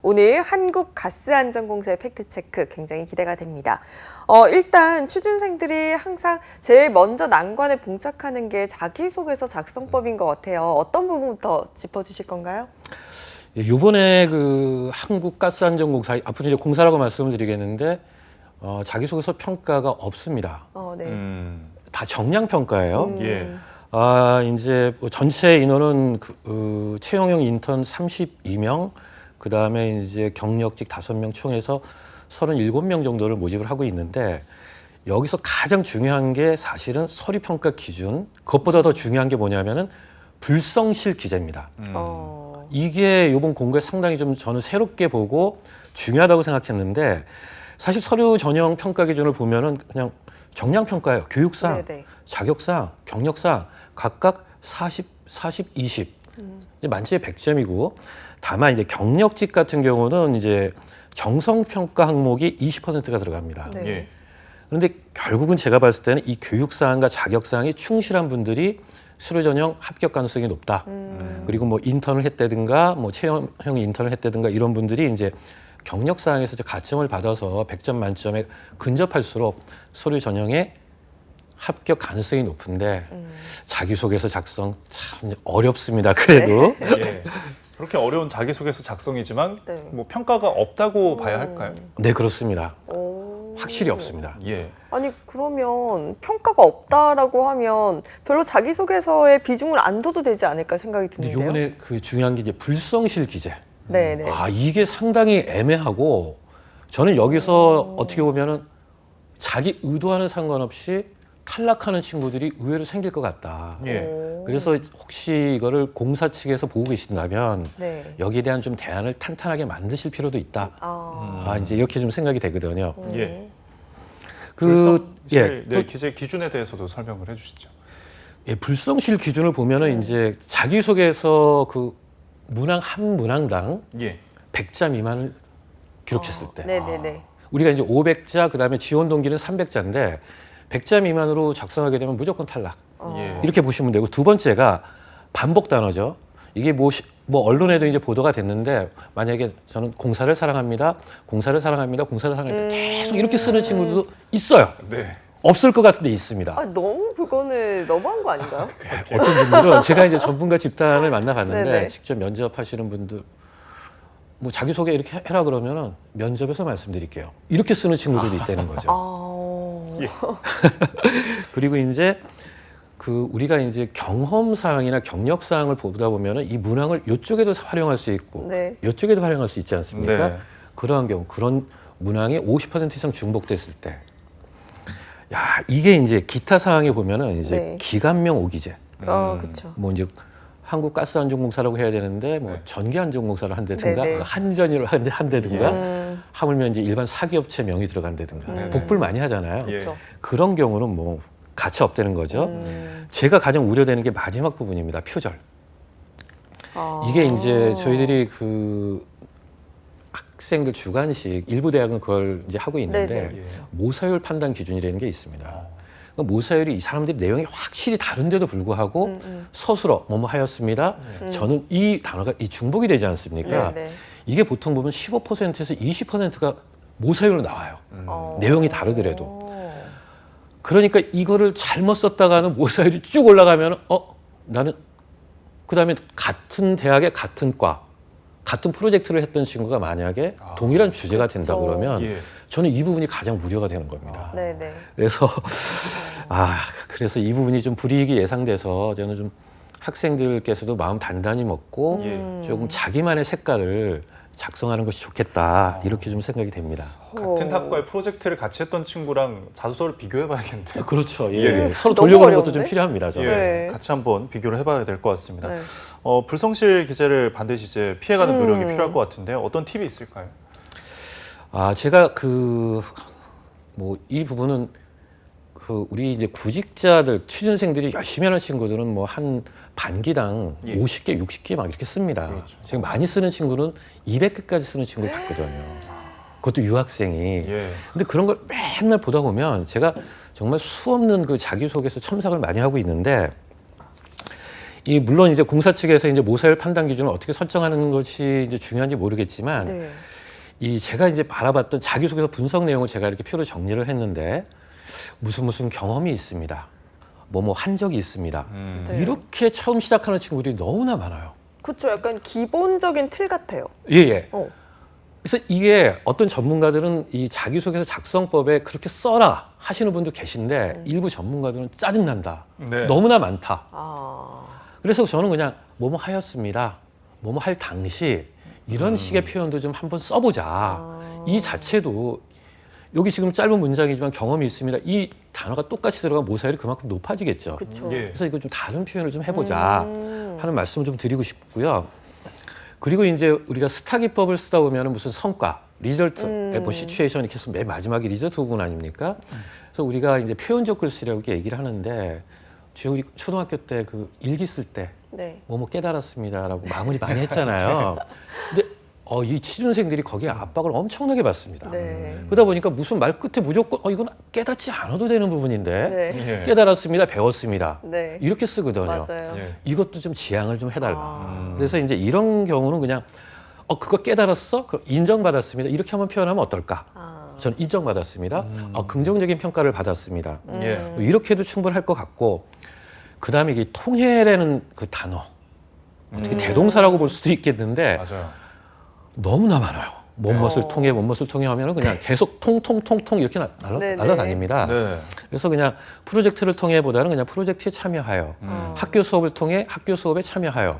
오늘 한국가스안전공사의 팩트체크 굉장히 기대가 됩니다. 일단 취준생들이 항상 제일 먼저 난관에 봉착하는 게 자기소개서 작성법인 것 같아요. 어떤 부분부터 짚어주실 건가요? 이번에 그 한국가스안전공사, 앞으로 이제 공사라고 말씀을 드리겠는데 자기소개서 평가가 없습니다. 네. 다 정량평가예요. 예. 이제 전체 인원은 채용형 인턴 32명, 그 다음에 이제 경력직 5명 총해서 37명 정도를 모집을 하고 있는데, 여기서 가장 중요한 게 사실은 서류평가 기준, 그것보다 더 중요한 게 뭐냐면은 불성실 기재입니다. 이게 이번 공고에 상당히 좀 저는 새롭게 보고 중요하다고 생각했는데, 사실 서류 전형 평가 기준을 보면은 그냥 정량평가예요. 교육상, 네네. 자격상, 경력상 각각 40, 20. 이제 만점에 100점이고, 다만 이제 경력직 같은 경우는 이제 정성평가 항목이 20%가 들어갑니다. 네. 예. 그런데 결국은 제가 봤을 때는 이 교육사항과 자격사항이 충실한 분들이 수료 전형 합격 가능성이 높다. 그리고 뭐 인턴을 했다든가 뭐 채용형 인턴을 했다든가 이런 분들이 이제 경력사항에서 이제 가점을 받아서 100점 만점에 근접할수록 서류 전형에 합격 가능성이 높은데 자기소개서 작성 참 어렵습니다. 그래도 예. 그렇게 어려운 자기소개서 작성이지만 네. 뭐 평가가 없다고 봐야 할까요? 네, 그렇습니다. 오. 확실히 없습니다. 예. 아니 그러면 평가가 없다라고 하면 별로 자기소개서에 비중을 안 둬도 되지 않을까 생각이 근데 드는데요. 이번에 그 중요한 게 이제 불성실 기재. 네네. 이게 상당히 애매하고, 저는 여기서 어떻게 보면은 자기 의도와는 상관없이 탈락하는 친구들이 의외로 생길 것 같다. 예. 그래서 혹시 이거를 공사 측에서 보고 계신다면 네. 여기에 대한 좀 대안을 탄탄하게 만드실 필요도 있다. 이제 이렇게 좀 생각이 되거든요. 예. 예, 네, 기재 기준에 대해서도 설명을 해주시죠. 예, 불성실 기준을 보면은 이제 자기소개서 그 문항 한 문항당 예. 100자 미만을 기록했을 때, 네네네. 우리가 이제 500자, 그다음에 지원 동기는 300자인데 100자 미만으로 작성하게 되면 무조건 탈락. 예. 이렇게 보시면 되고, 두 번째가 반복 단어죠. 이게 뭐 언론에도 이제 보도가 됐는데, 만약에 저는 공사를 사랑합니다, 공사를 사랑합니다, 공사를 사랑합니다, 계속 이렇게 쓰는 친구들도 있어요. 네. 없을 것 같은데 있습니다. 너무 그거는 너무한 거 아닌가요? 어떤 분들은 제가 이제 전문가 집단을 만나봤는데, 네네. 직접 면접하시는 분들 뭐 자기소개 이렇게 해라 그러면은 면접에서 말씀드릴게요, 이렇게 쓰는 친구들도 있다는 거죠. 예. 그리고 이제 그 우리가 이제 경험 사항이나 경력 사항을 보다 보면은 이 문항을 이쪽에도 활용할 수 있고 네. 이쪽에도 활용할 수 있지 않습니까? 네. 그러한 경우, 그런 문항이 50% 이상 중복됐을 때, 이게 이제 기타 사항에 보면은 이제 네. 기관명 오기제, 그렇죠. 뭐 이제 한국가스안전공사라고 해야 되는데 뭐 네. 전기안전공사를 한다든가 네네. 한전이를 한다든가 하물며 이제 일반 사기업체 명이 들어간다든가 네네. 복불 많이 하잖아요. 예. 그렇죠. 그런 경우는 뭐 가치 없다는 거죠. 제가 가장 우려되는 게 마지막 부분입니다. 표절. 이게 이제 저희들이 그 학생들 주관식, 일부 대학은 그걸 이제 하고 있는데, 네네. 예. 모사율 판단 기준이라는 게 있습니다. 그러니까 모사율이 이 사람들이 내용이 확실히 다른데도 불구하고 서술어 뭐뭐 하였습니다. 저는 이 단어가 이 중복이 되지 않습니까? 네네. 이게 보통 보면 15%에서 20%가 모사율로 나와요. 내용이 다르더라도. 그러니까 이거를 잘못 썼다가는 모사율이 쭉 올라가면 나는 그다음에 같은 대학의 같은 과, 같은 프로젝트를 했던 친구가 만약에 동일한 주제가 된다 그렇죠. 그러면 예. 저는 이 부분이 가장 우려가 되는 겁니다. 네네. 그래서 그래서 이 부분이 좀 불이익이 예상돼서 저는 좀 학생들께서도 마음 단단히 먹고 예. 조금 자기만의 색깔을 작성하는 것이 좋겠다, 이렇게 좀 생각이 됩니다. 같은 학과의 프로젝트를 같이 했던 친구랑 자소서를 비교해봐야겠는데요. 그렇죠. 예. 예. 서로 너무 돌려보는 것도 좀 어려운데? 필요합니다. 저는. 예. 네. 같이 한번 비교를 해봐야 될 것 같습니다. 네. 불성실 기재를 반드시 이제 피해가는 노력이 필요할 것 같은데요. 어떤 팁이 있을까요? 제가 뭐 이 부분은 우리 이제 구직자들, 취준생들이 열심히 하는 친구들은 뭐 한 반기당 예. 50개, 60개 막 이렇게 씁니다. 그렇죠. 제가 많이 쓰는 친구는 200개까지 쓰는 친구를 봤거든요. 그것도 유학생이. 예. 근데 그런 걸 맨날 보다 보면 제가 정말 수없는 그 자기소개서 첨삭을 많이 하고 있는데, 이 물론 이제 공사 측에서 이제 모사율 판단 기준을 어떻게 설정하는 것이 이제 중요한지 모르겠지만 네. 이 제가 이제 알아봤던 자기소개서 분석 내용을 제가 이렇게 표로 정리를 했는데 무슨 경험이 있습니다. 뭐 한 적이 있습니다. 네. 이렇게 처음 시작하는 친구들이 너무나 많아요. 그렇죠. 약간 기본적인 틀 같아요. 예. 어. 그래서 이게 어떤 전문가들은 이 자기소개서 작성법에 그렇게 써라 하시는 분도 계신데 일부 전문가들은 짜증난다. 네. 너무나 많다. 아. 그래서 저는 그냥 뭐뭐 하였습니다. 뭐뭐 할 당시 이런 식의 표현도 좀 한번 써보자. 이 자체도 여기 지금 짧은 문장이지만 경험이 있습니다. 이 단어가 똑같이 들어가면 모사율이 그만큼 높아지겠죠. 그렇죠. 예. 그래서 이거 좀 다른 표현을 좀 해보자 하는 말씀을 좀 드리고 싶고요. 그리고 이제 우리가 스타 기법을 쓰다 보면 무슨 성과, 리절트, 뭐 시츄에이션 이렇게 해서 맨 마지막에 리절트 부분 아닙니까? 그래서 우리가 이제 표현적 글쓰라고 이렇게 얘기를 하는데 우리 초등학교 때 그 일기 쓸 때 네. 뭐뭐 깨달았습니다라고 마무리 많이 했잖아요. 근데 이 취준생들이 거기에 압박을 엄청나게 받습니다. 네. 그러다 보니까 무슨 말 끝에 무조건 이건 깨닫지 않아도 되는 부분인데 네. 예. 깨달았습니다, 배웠습니다. 네. 이렇게 쓰거든요. 맞아요. 예. 이것도 좀 지양을 좀 해달라. 아. 그래서 이제 이런 경우는 그냥 그거 깨달았어? 그럼 인정받았습니다. 이렇게 한번 표현하면 어떨까? 아. 저는 인정받았습니다. 긍정적인 평가를 받았습니다. 예. 이렇게 해도 충분할 것 같고 그 다음에 이게 통해라는 그 단어 어떻게 대동사라고 볼 수도 있겠는데 맞아요. 너무나 많아요. 뭔것을 어. 통해 뭔것을 통해 하면은 그냥 계속 통통통통 이렇게 네네. 날아다닙니다. 네. 그래서 그냥 프로젝트를 통해보다는 그냥 프로젝트에 참여하여 학교 수업을 통해 학교 수업에 참여하여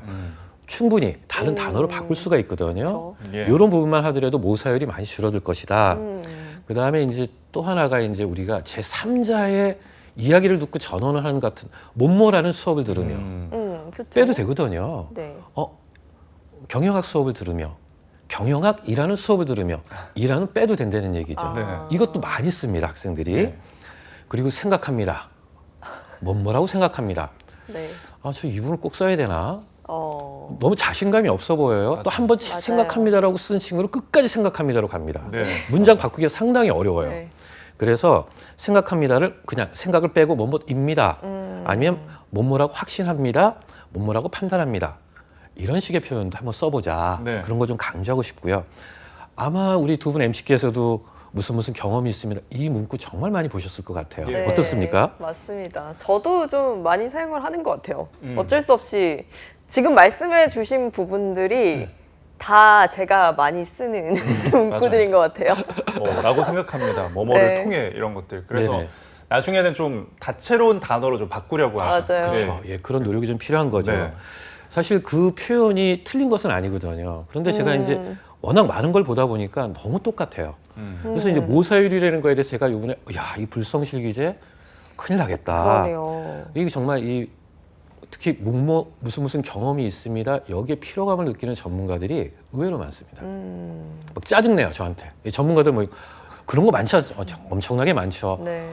충분히 다른 단어로 바꿀 수가 있거든요. 그렇죠. 예. 이런 부분만 하더라도 모사율이 많이 줄어들 것이다. 음. 그 다음에 이제 또 하나가 이제 우리가 제3자의 이야기를 듣고 전언을 하는 같은 못모라는 수업을 들으면 그렇죠. 빼도 되거든요. 네. 경영학 수업을 들으며 경영학이라는 수업을 들으며 이라는 빼도 된다는 얘기죠. 아. 네. 이것도 많이 씁니다, 학생들이. 네. 그리고 생각합니다. 뭐라고 생각합니다. 네. 저 이분을 꼭 써야 되나? 어. 너무 자신감이 없어 보여요. 맞아요. 또 한 번 맞아요. 생각합니다라고 쓴 친구는 끝까지 생각합니다로 갑니다. 네. 문장 바꾸기가 상당히 어려워요. 네. 그래서 생각합니다를 그냥 생각을 빼고 뭐뭐입니다. 아니면 뭐뭐라고 확신합니다. 뭐뭐라고 판단합니다. 이런 식의 표현도 한번 써보자. 네. 그런 거 좀 강조하고 싶고요. 아마 우리 두 분 MC께서도 무슨 경험이 있습니다. 이 문구 정말 많이 보셨을 것 같아요. 네. 어떻습니까? 맞습니다. 저도 좀 많이 사용을 하는 것 같아요. 어쩔 수 없이 지금 말씀해 주신 부분들이 다 제가 많이 쓰는 문구들인 것 같아요. 라고 생각합니다. 뭐뭐를 네. 통해 이런 것들. 그래서 네네. 나중에는 좀 다채로운 단어로 좀 바꾸려고 하죠. 맞아요. 네. 그렇죠. 예, 그런 노력이 좀 필요한 거죠. 네. 사실 그 표현이 틀린 것은 아니거든요. 그런데 제가 이제 워낙 많은 걸 보다 보니까 너무 똑같아요. 그래서 그래서 이제 모사율이라는 거에 대해서 제가 이번에 이 불성실 기재 큰일 나겠다. 그러네요. 이게 정말 특히 무슨 경험이 있습니다. 여기에 피로감을 느끼는 전문가들이 의외로 많습니다. 막 짜증내요, 저한테. 이 전문가들 그런 거 많지 않죠? 엄청나게 많죠. 네.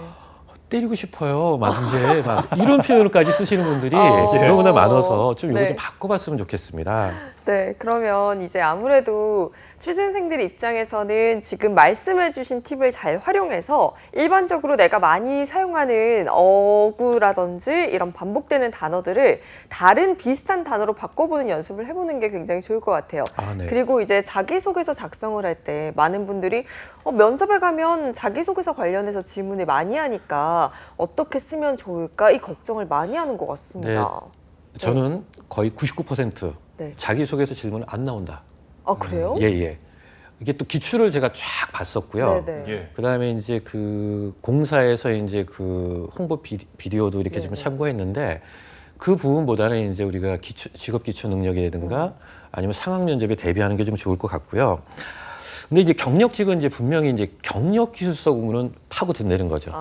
때리고 싶어요. 막 이제 막 이런 표현까지 쓰시는 분들이 어. 너무나 많아서 좀 이거 네. 좀 바꿔봤으면 좋겠습니다. 네, 그러면 이제 아무래도 취준생들 입장에서는 지금 말씀해주신 팁을 잘 활용해서 일반적으로 내가 많이 사용하는 어구라든지 이런 반복되는 단어들을 다른 비슷한 단어로 바꿔보는 연습을 해보는 게 굉장히 좋을 것 같아요. 네. 그리고 이제 자기소개서 작성을 할 때 많은 분들이 면접에 가면 자기소개서 관련해서 질문을 많이 하니까 어떻게 쓰면 좋을까 이 걱정을 많이 하는 것 같습니다. 저는 거의 99% 네. 자기소개서 질문은 안 나온다. 아, 그래요? 예. 이게 또 기출을 제가 쫙 봤었고요. 네네. 예. 그다음에 이제 그 공사에서 이제 그 홍보 비디오도 이렇게 좀 네네. 참고했는데 그 부분보다는 이제 우리가 직업 기초 능력이라든가 아니면 상황 면접에 대비하는 게 좀 좋을 것 같고요. 근데 이제 경력직은 이제 분명히 이제 경력 기술서 부분은 파고 든다는 거죠.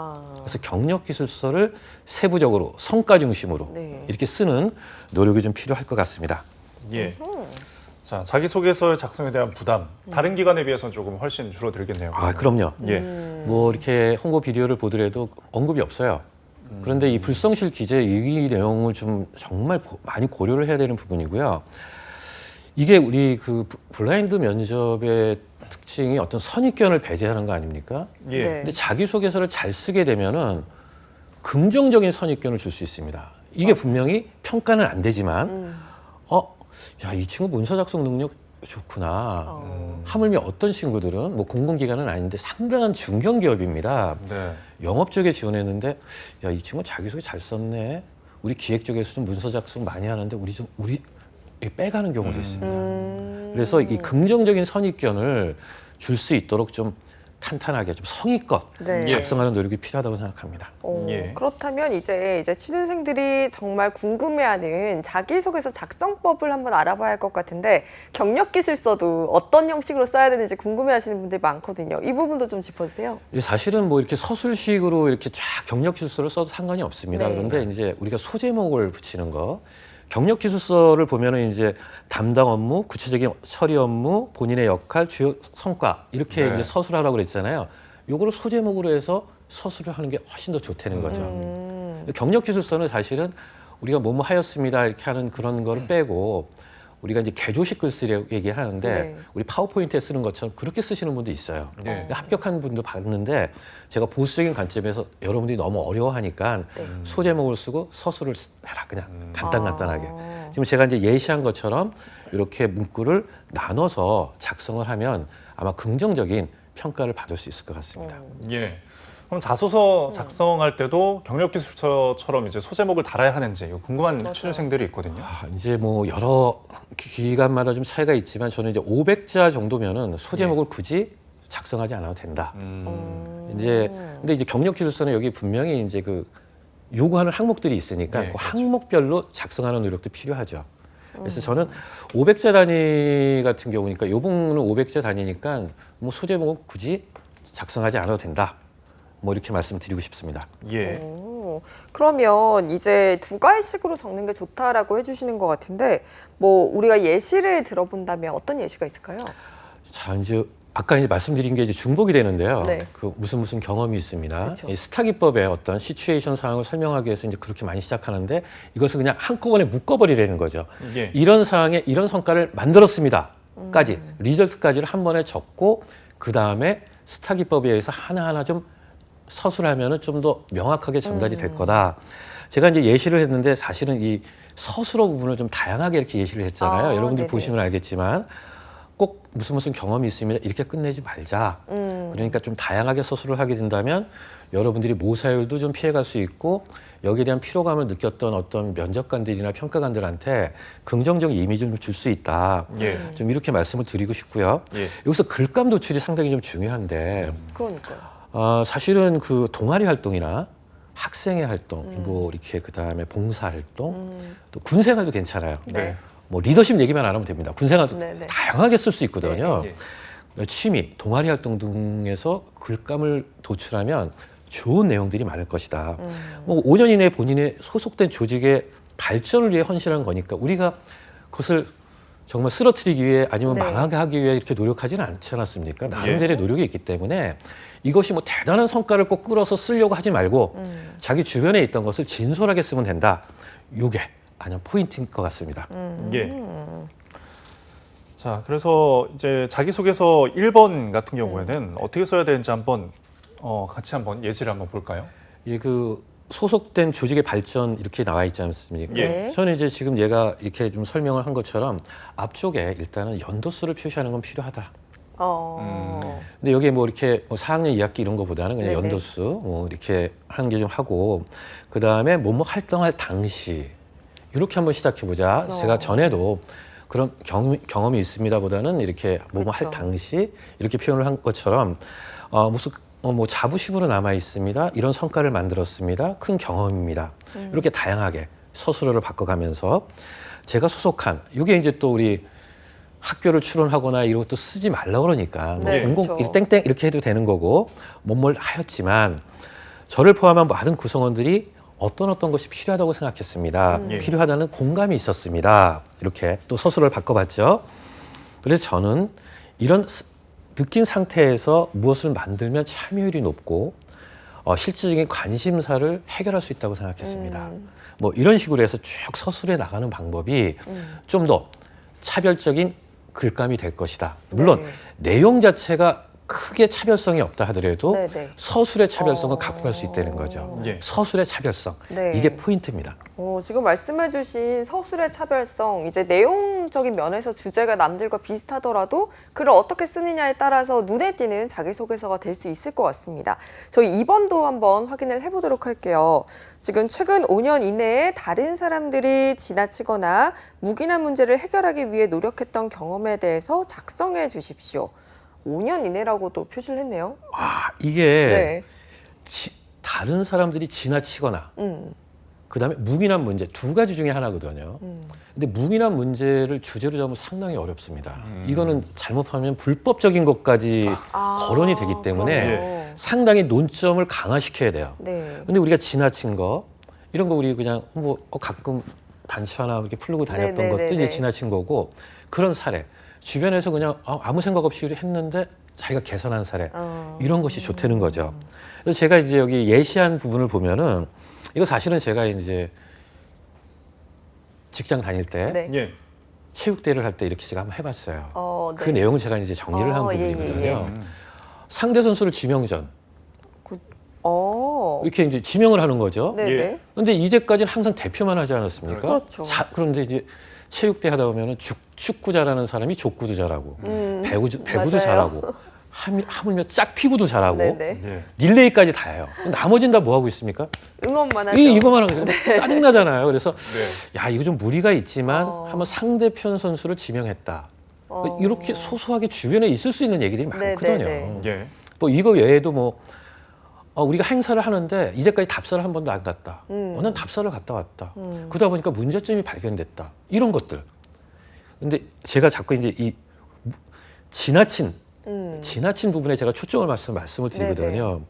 그래서 경력 기술서를 세부적으로 성과 중심으로 네. 이렇게 쓰는 노력이 좀 필요할 것 같습니다. 예. 자, 자기소개서 작성에 대한 부담, 다른 기관에 비해서는 조금 훨씬 줄어들겠네요. 그럼요. 예. 뭐 이렇게 홍보 비디오를 보더라도 언급이 없어요. 그런데 이 불성실 기재 이 내용을 좀 정말 많이 고려를 해야 되는 부분이고요. 이게 우리 그 블라인드 면접의 특징이 어떤 선입견을 배제하는 거 아닙니까? 예. 네. 근데 자기소개서를 잘 쓰게 되면은 긍정적인 선입견을 줄 수 있습니다. 이게 분명히 평가는 안 되지만 야, 이 친구 문서 작성 능력 좋구나. 하물며 어떤 친구들은 뭐 공공기관은 아닌데 상당한 중견기업입니다. 네. 영업 쪽에 지원했는데 야, 이 친구 자기소개 잘 썼네. 우리 기획 쪽에서 좀 문서 작성 많이 하는데 우리 빼가는 경우도 있습니다. 그래서 이 긍정적인 선입견을 줄 수 있도록 좀 탄탄하게 좀 성의껏 네. 작성하는 노력이 필요하다고 생각합니다. 예. 그렇다면 이제 취준생들이 정말 궁금해하는 자기소개서 작성법을 한번 알아봐야 할 것 같은데 경력기술서도 어떤 형식으로 써야 되는지 궁금해하시는 분들이 많거든요. 이 부분도 좀 짚어주세요. 사실은 뭐 이렇게 서술식으로 이렇게 쫙 경력기술서를 써도 상관이 없습니다. 네. 그런데 이제 우리가 소제목을 붙이는 거, 경력기술서를 보면은 이제 담당 업무, 구체적인 처리 업무, 본인의 역할, 주요 성과 이렇게 네. 이제 서술하라고 그랬잖아요. 요거를 소제목으로 해서 서술을 하는 게 훨씬 더 좋다는 거죠. 경력기술서는 사실은 우리가 뭐뭐 하였습니다 이렇게 하는 그런 거를 빼고 우리가 이제 개조식 글쓰기라고 얘기하는데 네. 우리 파워포인트에 쓰는 것처럼 그렇게 쓰시는 분도 있어요. 네. 합격한 분도 봤는데 제가 보수적인 관점에서 여러분들이 너무 어려워하니까 소제목을 쓰고 서술을 해라 그냥 간단하게. 지금 제가 이제 예시한 것처럼 이렇게 문구를 나눠서 작성을 하면 아마 긍정적인 평가를 받을 수 있을 것 같습니다. 예. 그럼 자소서 작성할 때도 경력기술서처럼 이제 소제목을 달아야 하는지 이거 궁금한 취준생들이 있거든요. 이제 뭐 여러 기관마다 좀 차이가 있지만 저는 이제 500자 정도면은 소제목을 굳이 작성하지 않아도 된다. 이제 근데 이제 경력기술서는 여기 분명히 이제 그 요구하는 항목들이 있으니까 네, 그 그렇죠. 항목별로 작성하는 노력도 필요하죠. 그래서 저는 500자 단위 같은 경우니까 요 부분은 500자 단위니까 뭐 소제목은 굳이 작성하지 않아도 된다. 뭐 이렇게 말씀드리고 싶습니다. 예. 그러면 이제 두 가지식으로 적는 게 좋다라고 해주시는 것 같은데 뭐 우리가 예시를 들어본다면 어떤 예시가 있을까요? 자, 이제 아까 이제 말씀드린 게 이제 중복이 되는데요. 네. 그 무슨 경험이 있습니다. 그쵸. 이 스타 기법의 어떤 시츄에이션 상황을 설명하기 위해서 이제 그렇게 많이 시작하는데 이것을 그냥 한꺼번에 묶어버리려는 거죠. 예. 이런 상황에 이런 성과를 만들었습니다까지 리절트까지를 한 번에 적고 그 다음에 스타 기법에 의해서 하나하나 좀 서술하면은 좀 더 명확하게 전달이 될 거다. 제가 이제 예시를 했는데 사실은 이 서술어 부분을 좀 다양하게 이렇게 예시를 했잖아요. 여러분들 네네. 보시면 알겠지만 꼭 무슨 경험이 있습니다. 이렇게 끝내지 말자. 그러니까 좀 다양하게 서술을 하게 된다면 여러분들이 모사율도 좀 피해갈 수 있고 여기에 대한 피로감을 느꼈던 어떤 면접관들이나 평가관들한테 긍정적인 이미지를 줄 수 있다. 예. 좀 이렇게 말씀을 드리고 싶고요. 예. 여기서 글감 도출이 상당히 좀 중요한데 그러니까요. 사실은 그 동아리 활동이나 학생의 활동, 뭐 이렇게 그 다음에 봉사 활동, 또 군생활도 괜찮아요. 네. 뭐 리더십 얘기만 안 하면 됩니다. 군생활도 네네. 다양하게 쓸 수 있거든요. 예. 취미, 동아리 활동 등에서 글감을 도출하면 좋은 내용들이 많을 것이다. 뭐 5년 이내에 본인의 소속된 조직의 발전을 위해 헌신한 거니까 우리가 그것을 정말 쓰러뜨리기 위해 아니면 네. 망하게 하기 위해 이렇게 노력하지는 않지 않았습니까? 나름대로의 노력이 있기 때문에 이것이 뭐 대단한 성과를 꼭 끌어서 쓰려고 하지 말고 자기 주변에 있던 것을 진솔하게 쓰면 된다. 요게 아니면 포인트인 것 같습니다. 예. 자, 그래서 이제 자기소개서 1번 같은 경우에는 어떻게 써야 되는지 한번 같이 한번 예시를 한번 볼까요? 이 그 소속된 조직의 발전 이렇게 나와 있지 않습니까? 네. 저는 이제 지금 얘가 이렇게 좀 설명을 한 것처럼 앞쪽에 일단은 연도수를 표시하는 건 필요하다. 근데 여기에 뭐 이렇게 뭐 4학년 2학기 이런 거보다는 그냥 네네. 연도수 뭐 이렇게 하는 게 좀 하고 그 다음에 뭐뭐 활동할 당시 이렇게 한번 시작해 보자. 제가 전에도 그런 경험이 있습니다보다는 이렇게 뭐뭐 할 그렇죠. 당시 이렇게 표현을 한 것처럼 무슨 뭐 자부심으로 남아 있습니다. 이런 성과를 만들었습니다. 큰 경험입니다. 이렇게 다양하게 서술어를 바꿔가면서 제가 소속한 이게 이제 또 우리 학교를 출원하거나 이런 것도 쓰지 말라 그러니까 뭐 네, 공공 그렇죠. 땡땡 이렇게 해도 되는 거고 뭐뭘 하였지만 저를 포함한 많은 구성원들이 어떤 것이 필요하다고 생각했습니다. 예. 필요하다는 공감이 있었습니다. 이렇게 또 서술을 바꿔봤죠. 그래서 저는 이런 느낀 상태에서 무엇을 만들면 참여율이 높고 실질적인 관심사를 해결할 수 있다고 생각했습니다. 뭐 이런 식으로 해서 쭉 서술해 나가는 방법이 좀 더 차별적인 글감이 될 것이다. 물론 네. 내용 자체가 크게 차별성이 없다 하더라도 네네. 서술의 차별성을 갖고 갈 수 있다는 거죠. 예. 서술의 차별성. 네. 이게 포인트입니다. 지금 말씀해주신 서술의 차별성, 이제 내용적인 면에서 주제가 남들과 비슷하더라도 글을 어떻게 쓰느냐에 따라서 눈에 띄는 자기소개서가 될 수 있을 것 같습니다. 저희 2번도 한번 확인을 해보도록 할게요. 지금 최근 5년 이내에 다른 사람들이 지나치거나 묵인한 문제를 해결하기 위해 노력했던 경험에 대해서 작성해 주십시오. 5년 이내라고도 표시를 했네요. 와, 이게 네. 다른 사람들이 지나치거나 그다음에 묵인한 문제 두 가지 중에 하나거든요. 근데 묵인한 문제를 주제로 잡으면 상당히 어렵습니다. 이거는 잘못하면 불법적인 것까지 거론이 되기 때문에 그러네요. 상당히 논점을 강화시켜야 돼요. 네. 근데 우리가 지나친 거 이런 거 우리 그냥 뭐 가끔 단추 하나 이렇게 풀고 다녔던 네네네네. 것도 이제 지나친 거고 그런 사례 주변에서 그냥 아무 생각 없이 했는데 자기가 개선한 사례 이런 것이 좋다는 거죠. 그래서 제가 이제 여기 예시한 부분을 보면은 이거 사실은 제가 이제 직장 다닐 때 네. 예. 체육대회를 할 때 이렇게 제가 한번 해봤어요. 네. 그 내용을 제가 이제 정리를 한 예, 부분이거든요. 예, 예. 상대 선수를 지명전 어. 이렇게 이제 지명을 하는 거죠. 네네. 예. 근데 이제까지는 항상 대표만 하지 않았습니까? 그렇죠. 그런데 이제 체육대 하다 보면은 축구 잘하는 사람이 족구도 잘하고 배구도 맞아요. 잘하고 하물며 짝피구도 잘하고 네네. 예. 릴레이까지 다 해요. 나머지는 다 뭐 하고 있습니까? 응원만 하죠. 이거만 하는 거죠. 짜증나잖아요. 그래서 네. 야 이거 좀 무리가 있지만 한번 상대편 선수를 지명했다. 이렇게 소소하게 주변에 있을 수 있는 얘기들이 많거든요. 네네네. 예. 뭐 이거 외에도 뭐 우리가 행사를 하는데 이제까지 답사를 한 번도 안 갔다. 난 답사를 갔다 왔다. 그러다 보니까 문제점이 발견됐다. 이런 것들. 근데 제가 자꾸 이제 이 지나친 부분에 제가 초점을 말씀을 드리거든요.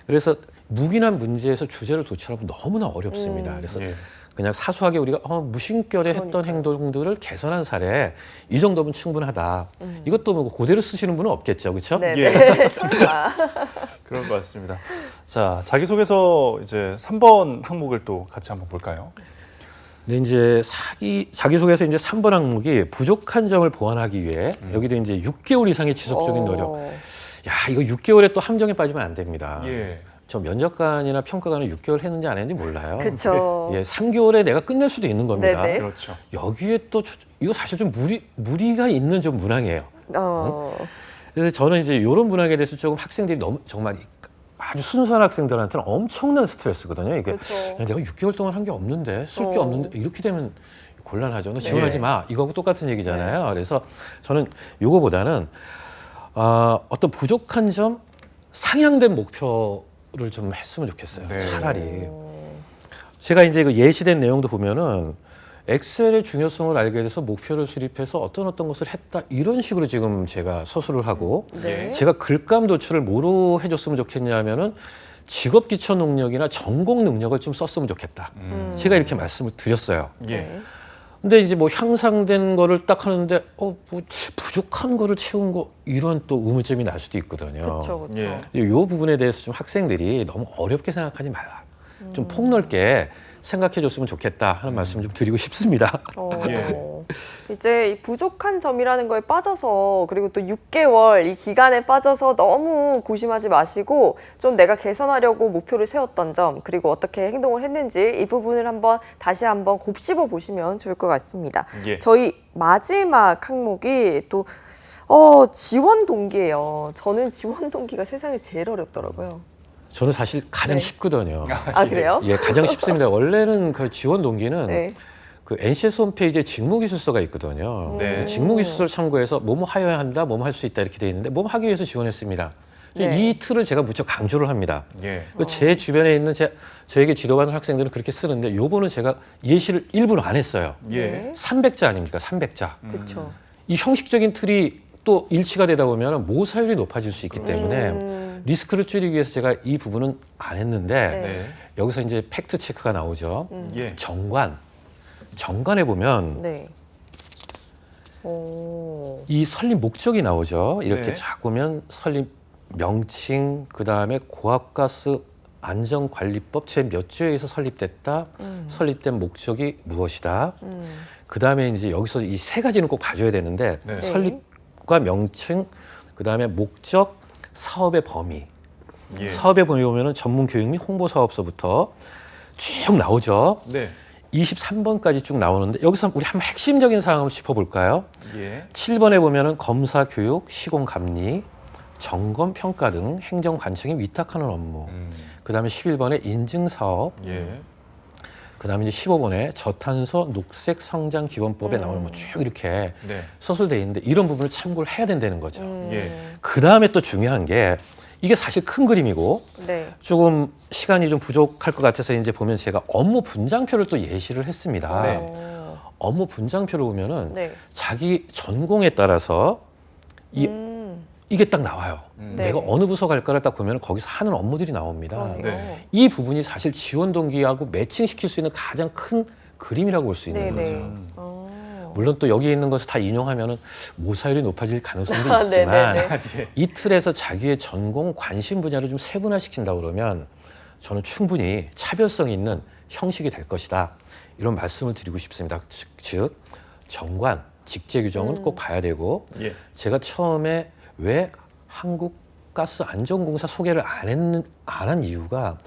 그래서 묵인한 문제에서 주제를 도출하면 너무나 어렵습니다. 그래서 예. 그냥 사소하게 우리가 무심결에 했던 행동들을 개선한 사례 이 정도면 충분하다. 이것도 뭐 그대로 쓰시는 분은 없겠죠, 그렇죠? 네네. 설마. 그런 것 같습니다. 자, 자기소개서 이제 3번 항목을 또 같이 한번 볼까요? 근데 이제 자기소개서 이제 3번 항목이 부족한 점을 보완하기 위해 여기도 이제 6개월 이상의 지속적인 노력. 야, 이거 6개월에 또 함정에 빠지면 안 됩니다. 예. 저 면접관이나 평가관은 6개월 했는지 안 했는지 몰라요. 그렇죠. 예, 3개월에 내가 끝낼 수도 있는 겁니다. 네네. 그렇죠. 여기에 또 이거 사실 좀 무리가 있는 좀 문항이에요. 그래서 저는 이제 이런 문항에 대해서 조금 학생들이 너무 정말 아주 순수한 학생들한테는 엄청난 스트레스거든요. 이게 그렇죠. 야, 내가 6개월 동안 한 게 없는데 쓸 게 없는데 이렇게 되면 곤란하죠. 너 지원하지 네. 마. 이거하고 똑같은 얘기잖아요. 그래서 저는 이거보다는 어떤 부족한 점 상향된 목표를 좀 했으면 좋겠어요. 네. 차라리 제가 이제 그 예시된 내용도 보면은 엑셀의 중요성을 알게 돼서 목표를 수립해서 어떤 것을 했다 이런 식으로 지금 제가 서술을 하고 네. 제가 글감 도출을 뭐로 해줬으면 좋겠냐면은 직업 기초 능력이나 전공 능력을 좀 썼으면 좋겠다. 제가 이렇게 말씀을 드렸어요. 예. 근데 이제 뭐 향상된 거를 딱 하는데 뭐 부족한 거를 채운 거 이런 또 의문점이 날 수도 있거든요. 그렇죠, 그렇죠. 예. 이 부분에 대해서 좀 학생들이 너무 어렵게 생각하지 말라. 좀 폭넓게 생각해 줬으면 좋겠다 하는 말씀 좀 드리고 싶습니다. 예. 이제 이 부족한 점이라는 거에 빠져서 그리고 또 6개월 이 기간에 빠져서 너무 고심하지 마시고 좀 내가 개선하려고 목표를 세웠던 점 그리고 어떻게 행동을 했는지 이 부분을 다시 한번 곱씹어 보시면 좋을 것 같습니다. 예. 저희 마지막 항목이 또 지원 동기예요. 저는 지원 동기가 세상에 제일 어렵더라고요. 저는 사실 가장 네. 쉽거든요. 아 그래요? 예, 가장 쉽습니다. 원래는 그 지원 동기는 네. 그 NCS 홈페이지에 직무기술서가 있거든요. 네. 직무기술서를 참고해서 뭐뭐 하여야 한다, 뭐뭐 할 수 있다 이렇게 돼 있는데 뭐뭐 하기 위해서 지원했습니다. 네. 이 틀을 제가 무척 강조를 합니다. 예. 제 주변에 있는 저에게 지도받는 학생들은 그렇게 쓰는데 요거는 제가 예시를 일부러 안 했어요. 예. 300자 아닙니까? 300자. 그렇죠. 이 형식적인 틀이 또 일치가 되다 보면 모사율이 높아질 수 있기 때문에 리스크를 줄이기 위해서 제가 이 부분은 안 했는데 네. 여기서 이제 팩트 체크가 나오죠. 예. 정관에 보면 네. 오. 이 설립 목적이 나오죠. 이렇게 네. 쫙 보면 설립 명칭, 그 다음에 고압가스 안전관리법 제 몇 조에 의해서 설립됐다. 설립된 목적이 무엇이다. 그 다음에 이제 여기서 이 세 가지는 꼭 봐줘야 되는데 네. 설립과 명칭, 그 다음에 목적, 사업의 범위. 예. 사업의 범위 보면은 전문 교육 및 홍보 사업서부터 쭉 나오죠. 네. 23번까지 쭉 나오는데 여기서 우리 한번 핵심적인 사항을 짚어볼까요? 예. 7번에 보면은 검사 교육, 시공 감리, 점검 평가 등 행정 관청에 위탁하는 업무. 그다음에 11번에 인증 사업. 예. 그다음에 이제 15번에 저탄소 녹색 성장 기본법에 나오는 뭐 쭉 이렇게 네. 서술돼 있는데 이런 부분을 참고를 해야 된다는 거죠. 예. 그다음에 또 중요한 게 이게 사실 큰 그림이고 네. 조금 시간이 좀 부족할 것 같아서 이제 보면 제가 업무 분장표를 또 예시를 했습니다. 네. 업무 분장표를 보면은 네. 자기 전공에 따라서 이게 딱 나와요. 네. 내가 어느 부서 갈까를 딱 보면 거기서 하는 업무들이 나옵니다. 그러네요. 네. 이 부분이 사실 지원 동기하고 매칭시킬 수 있는 가장 큰 그림이라고 볼 수 있는 네네. 거죠. 어. 물론 또 여기 있는 것을 다 인용하면은 모사율이 높아질 가능성도 아, 있지만 네네네. 이 틀에서 자기의 전공 관심 분야를 좀 세분화시킨다 그러면 저는 충분히 차별성 있는 형식이 될 것이다. 이런 말씀을 드리고 싶습니다. 즉 정관, 직제 규정을 꼭 봐야 되고 예. 제가 처음에 왜 한국가스안전공사 소개를 안 한 이유가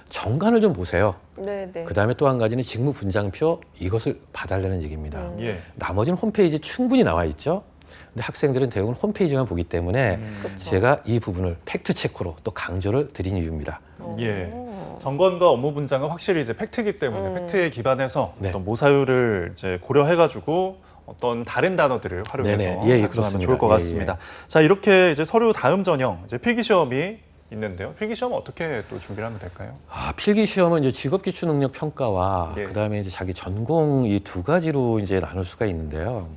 정관을 좀 보세요. 네네. 그다음에 또 한 가지는 직무 분장표 이것을 봐달라는 얘기입니다. 예. 나머지는 홈페이지에 충분히 나와 있죠. 근데 학생들은 대부분 홈페이지만 보기 때문에 그쵸. 제가 이 부분을 팩트 체크로 또 강조를 드린 이유입니다. 예. 정관과 업무 분장은 확실히 이제 팩트이기 때문에 팩트에 기반해서 네. 어떤 모사율을 이제 고려해가지고 어떤 다른 단어들을 활용해서 네네. 예, 작성하면 그렇습니다. 좋을 것 예, 같습니다. 자, 이렇게 이제 서류 다음 전형 이제 필기 시험이 있는데요. 필기 시험은 어떻게 또 준비를 하면 될까요? 필기 시험은 이제 직업 기초 능력 평가와 예. 그다음에 이제 자기 전공 이 두 가지로 이제 나눌 수가 있는데요.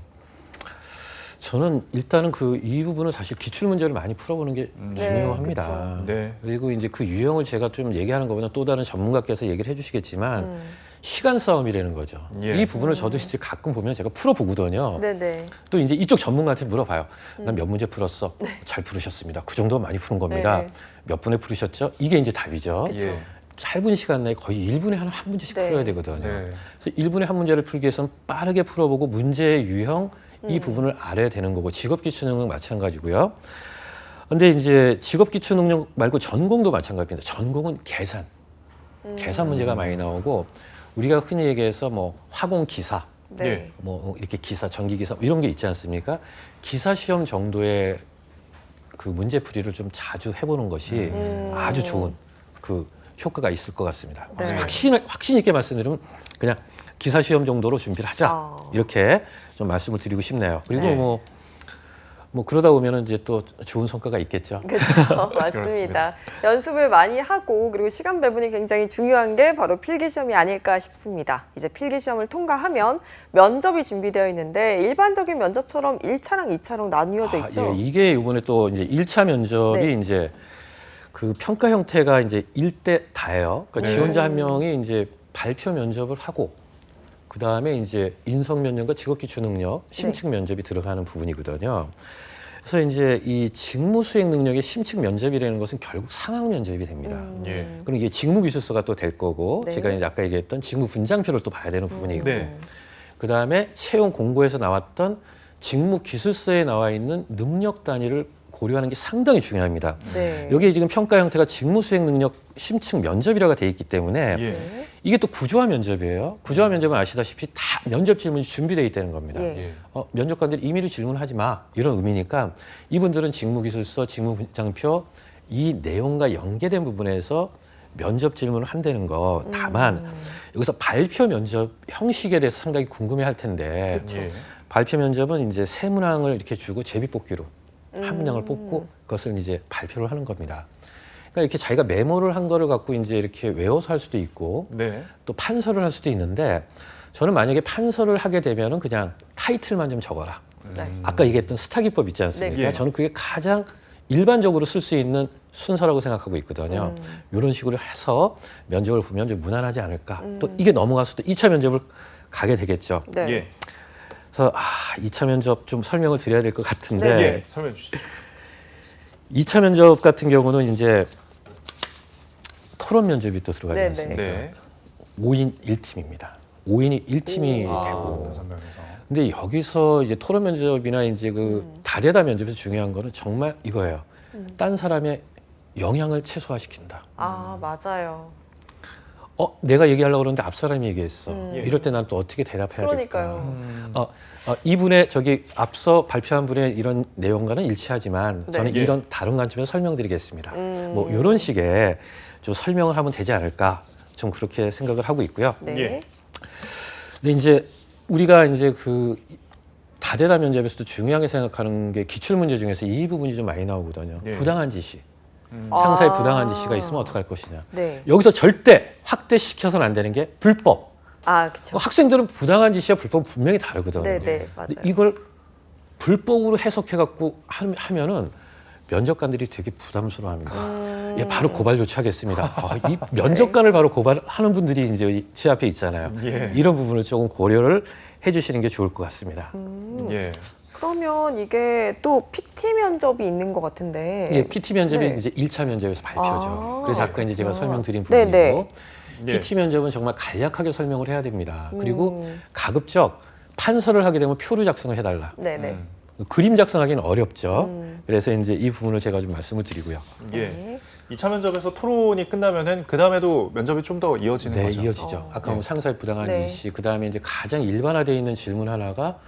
저는 일단은 이 부분은 사실 기출 문제를 많이 풀어보는 게 네, 중요합니다. 그쵸. 네. 그리고 이제 그 유형을 제가 좀 얘기하는 것보다 또 다른 전문가께서 얘기를 해주시겠지만 시간 싸움이라는 거죠. 예. 이 부분을 저도 이제 가끔 보면 제가 풀어보거든요. 네네. 또 이제 이쪽 전문가한테 물어봐요. 난 몇 문제 풀었어? 잘 풀으셨습니다. 그 정도 많이 푸는 겁니다. 네. 몇 분에 풀으셨죠? 이게 이제 답이죠. 예. 짧은 시간 내에 거의 1분에 한 문제씩 네. 풀어야 되거든요. 네. 그래서 1분에 한 문제를 풀기 위해서는 빠르게 풀어보고 문제의 유형 이 부분을 알아야 되는 거고 직업기초능력 마찬가지고요. 근데 이제 직업기초능력 말고 전공도 마찬가지입니다. 전공은 계산, 계산 문제가 많이 나오고 우리가 흔히 얘기해서 뭐 화공기사, 네. 예. 뭐 이렇게 기사, 전기기사 이런 게 있지 않습니까? 기사 시험 정도의 그 문제풀이를 좀 자주 해보는 것이 아주 좋은 그 효과가 있을 것 같습니다. 네. 그래서 확신 있게 말씀드리면 그냥 기사 시험 정도로 준비를 하자 아. 이렇게 좀 말씀을 드리고 싶네요. 그리고 네. 뭐 그러다 보면은 이제 또 좋은 성과가 있겠죠. 그렇죠. 맞습니다. 연습을 많이 하고 그리고 시간 배분이 굉장히 중요한 게 바로 필기시험이 아닐까 싶습니다. 이제 필기시험을 통과하면 면접이 준비되어 있는데 일반적인 면접처럼 1차랑 2차로 나뉘어져 있죠. 예, 이게 이번에 또 이제 1차 면접이 네. 이제 그 평가 형태가 이제 1대 다예요. 그러니까 네. 지원자 한 명이 이제 발표 면접을 하고 그 다음에 이제 인성 면접과 직업기초 능력, 심층 면접이 들어가는 부분이거든요. 그래서 이제 이 직무 수행 능력의 심층 면접이라는 것은 결국 상황 면접이 됩니다. 예. 그럼 이게 직무 기술서가 또 될 거고 네. 제가 이제 아까 얘기했던 직무 분장표를 또 봐야 되는 부분이고 네. 그 다음에 채용 공고에서 나왔던 직무 기술서에 나와 있는 능력 단위를 고려하는 게 상당히 중요합니다. 네. 여기에 지금 평가 형태가 직무 수행 능력 심층 면접이라고 돼 있기 때문에 예. 네. 이게 또 구조화 면접이에요. 구조화 면접은 아시다시피 다 면접 질문이 준비되어 있다는 겁니다. 예. 예. 면접관들이 임의로 질문하지 마 이런 의미니까 이분들은 직무기술서, 직무분장표 이 내용과 연계된 부분에서 면접 질문을 한다는 거. 다만 여기서 발표 면접 형식에 대해서 상당히 궁금해할 텐데 예. 발표 면접은 이제 세 문항을 이렇게 주고 제비뽑기로 한 문항을 뽑고 그것을 이제 발표를 하는 겁니다. 그러니까 이렇게 자기가 메모를 한 거를 갖고 이제 이렇게 외워서 할 수도 있고 네. 또 판서를 할 수도 있는데 저는 만약에 판서를 하게 되면은 그냥 타이틀만 좀 적어라. 네. 아까 얘기했던 스타 기법 있지 않습니까? 네. 예. 저는 그게 가장 일반적으로 쓸 수 있는 순서라고 생각하고 있거든요. 이런 식으로 해서 면접을 보면 좀 무난하지 않을까. 또 이게 넘어가서 또 2차 면접을 가게 되겠죠. 네. 예. 그래서 2차 면접 좀 설명을 드려야 될 것 같은데 예. 설명해 주시죠. 2차 면접 같은 경우는 이제 토론 면접이 또 들어가지 네, 않습니까? 네. 5인 1팀입니다. 5인이 1팀이 오. 되고. 다섯 명에서. 근데 여기서 이제 토론 면접이나 이제 그 다대다 면접에서 중요한 거는 정말 이거예요. 딴 사람의 영향을 최소화시킨다. 아, 맞아요. 내가 얘기하려고 그러는데 앞 사람이 얘기했어. 예. 이럴 때 난 또 어떻게 대답해야 그러니까요. 될까? 이분의 저기 앞서 발표한 분의 이런 내용과는 일치하지만 네. 저는 예. 이런 다른 관점에서 설명드리겠습니다. 뭐 이런 식의 좀 설명을 하면 되지 않을까? 좀 그렇게 생각을 하고 있고요. 네. 예. 근데 이제 우리가 이제 그 다대다 면접에서도 중요하게 생각하는 게 기출 문제 중에서 이 부분이 좀 많이 나오거든요. 예. 부당한 지시. 아. 상사의 부당한 지시가 있으면 어떡할 것이냐. 네. 여기서 절대 확대시켜서는 안 되는 게 불법. 아, 그렇죠. 학생들은 부당한 지시와 불법은 분명히 다르거든요. 네, 네, 맞아요. 근데 이걸 불법으로 해석해갖고 하면은 면접관들이 되게 부담스러워합니다. 예, 바로 고발 요청하겠습니다. 이 면접관을 바로 고발하는 분들이 이제 제 앞에 있잖아요. 예. 이런 부분을 조금 고려를 해주시는 게 좋을 것 같습니다. 예. 그러면 이게 또 PT 면접이 있는 것 같은데. 예, PT 면접이 네. 이제 1차 면접에서 발표죠. 아, 그래서 아까 이제 제가 그렇구나. 설명드린 네, 부분이고 네. PT 면접은 정말 간략하게 설명을 해야 됩니다. 그리고 음. 가급적 판서를 하게 되면 표를 작성을 해달라. 네네. 그림 작성하기는 어렵죠. 음. 그래서 이제 이 부분을 제가 좀 말씀을 드리고요. 예. 네. 2차 면접에서 토론이 끝나면은 그 다음에도 면접이 좀 더 이어지는 네, 거죠. 이어지죠. 아까 뭐 상사의 부당한 네. 지시, 그 다음에 이제 가장 일반화되어 있는 질문 하나가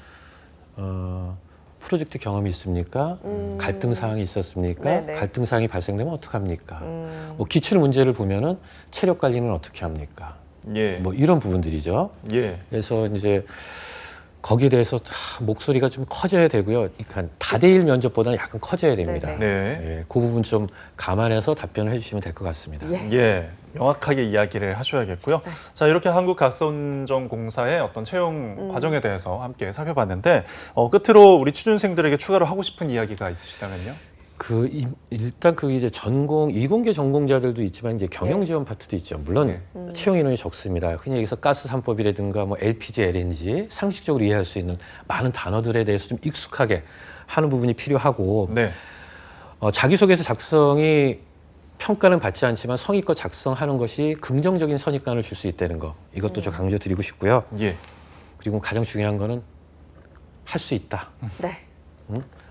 프로젝트 경험이 있습니까? 갈등 사항이 있었습니까? 네네. 갈등 사항이 발생되면 어떡합니까? 음. 뭐 기출 문제를 보면은 체력 관리는 어떻게 합니까? 예. 뭐 이런 부분들이죠. 예. 그래서 이제 거기에 대해서 목소리가 좀 커져야 되고요. 그러니까 다대일 면접보다는 약간 커져야 됩니다. 네네. 네. 예, 그 부분 좀 감안해서 답변을 해주시면 될 것 같습니다. 예. 예, 명확하게 이야기를 하셔야겠고요. 자, 이렇게 한국각서운전공사의 어떤 채용 과정에 대해서 함께 살펴봤는데 끝으로 우리 취준생들에게 추가로 하고 싶은 이야기가 있으시다면요? 일단 이제 전공 이공계 전공자들도 있지만 이제 경영 지원 파트도 있죠. 물론 채용 인원이 적습니다. 흔히 여기서 가스 3법이라든가 뭐 LPG, LNG 상식적으로 이해할 수 있는 많은 단어들에 대해서 좀 익숙하게 하는 부분이 필요하고 네. 자기소개서 작성이 평가는 받지 않지만 성의껏 작성하는 것이 긍정적인 선입관을 줄 수 있다는 거 이것도 좀 강조드리고 싶고요. 예. 그리고 가장 중요한 거는 할 수 있다. 네.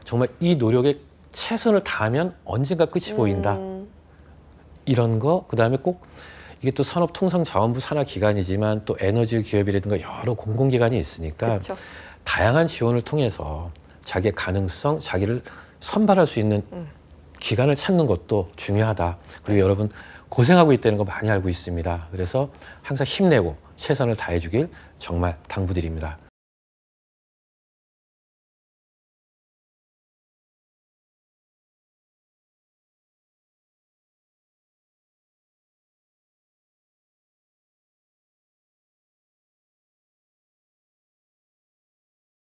정말 이 노력에 최선을 다하면 언젠가 끝이 보인다. 이런 거 그다음에 꼭 이게 또 산업통상자원부 산하 기관이지만 또 에너지 기업이라든가 여러 공공기관이 있으니까 그렇죠. 다양한 지원을 통해서 자기의 가능성, 자기를 선발할 수 있는 기관을 찾는 것도 중요하다. 그리고 여러분 고생하고 있다는 거 많이 알고 있습니다. 그래서 항상 힘내고 최선을 다해주길 정말 당부드립니다.